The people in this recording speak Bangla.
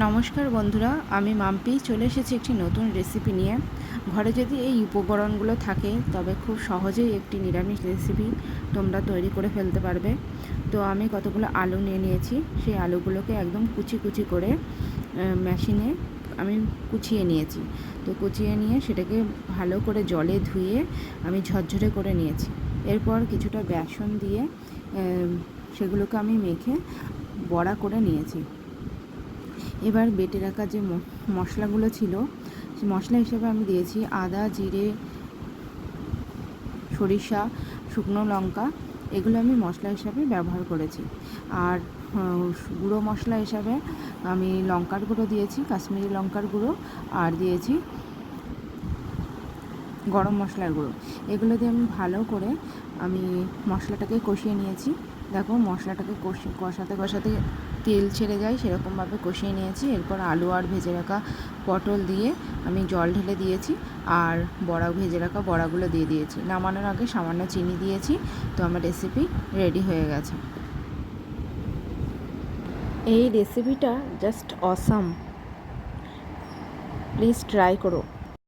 নমস্কার বন্ধুরা, আমি মাম্পি চলে এসেছি একটি নতুন রেসিপি নিয়ে। ঘরে যদি এই উপকরণগুলো থাকে তবে খুব সহজেই একটি নিরামিষ রেসিপি তোমরা তৈরি করে ফেলতে পারবে। তো আমি কতগুলো আলু নিয়ে নিয়েছি, সেই আলুগুলোকে একদম কুচি কুচি করে মেশিনে আমি কুচিয়ে নিয়েছি। তো কুচিয়ে নিয়ে সেটাকে ভালো করে জলে ধুয়ে আমি ঝরঝরে করে নিয়েছি। এরপর কিছুটা বেসন দিয়ে সেগুলোকে আমি মেখে বড়া করে নিয়েছি। এবার বেটে রাখা যে মশলাগুলো ছিল, সেই মশলা হিসেবে আমি দিয়েছি আদা, জিরে, সরিষা, শুকনো লঙ্কা। এগুলো আমি মশলা হিসাবে ব্যবহার করেছি। আর গুঁড়ো মশলা হিসাবে আমি লঙ্কার গুঁড়ো দিয়েছি, কাশ্মীরি লঙ্কার গুঁড়ো, আর দিয়েছি গরম মশলার গুঁড়ো। এগুলো দিয়ে আমি ভালো করে মশলাটাকে কষিয়ে নিয়েছি। দেখো, মশলাটাকে কষাতে কষাতে তেল ছেড়ে যায় সেরকমভাবে কষিয়ে নিয়েছি। এরপর আলু আর ভেজে রাখা পটল দিয়ে আমি জল ঢেলে দিয়েছি, আর ভেজে রাখা বড়াগুলো দিয়ে দিয়েছি। নামানোর আগে সামান্য চিনি দিয়েছি। তো আমার রেসিপি রেডি হয়ে গেছে। এই রেসিপিটা জাস্ট অসাম, প্লিজ ট্রাই করো।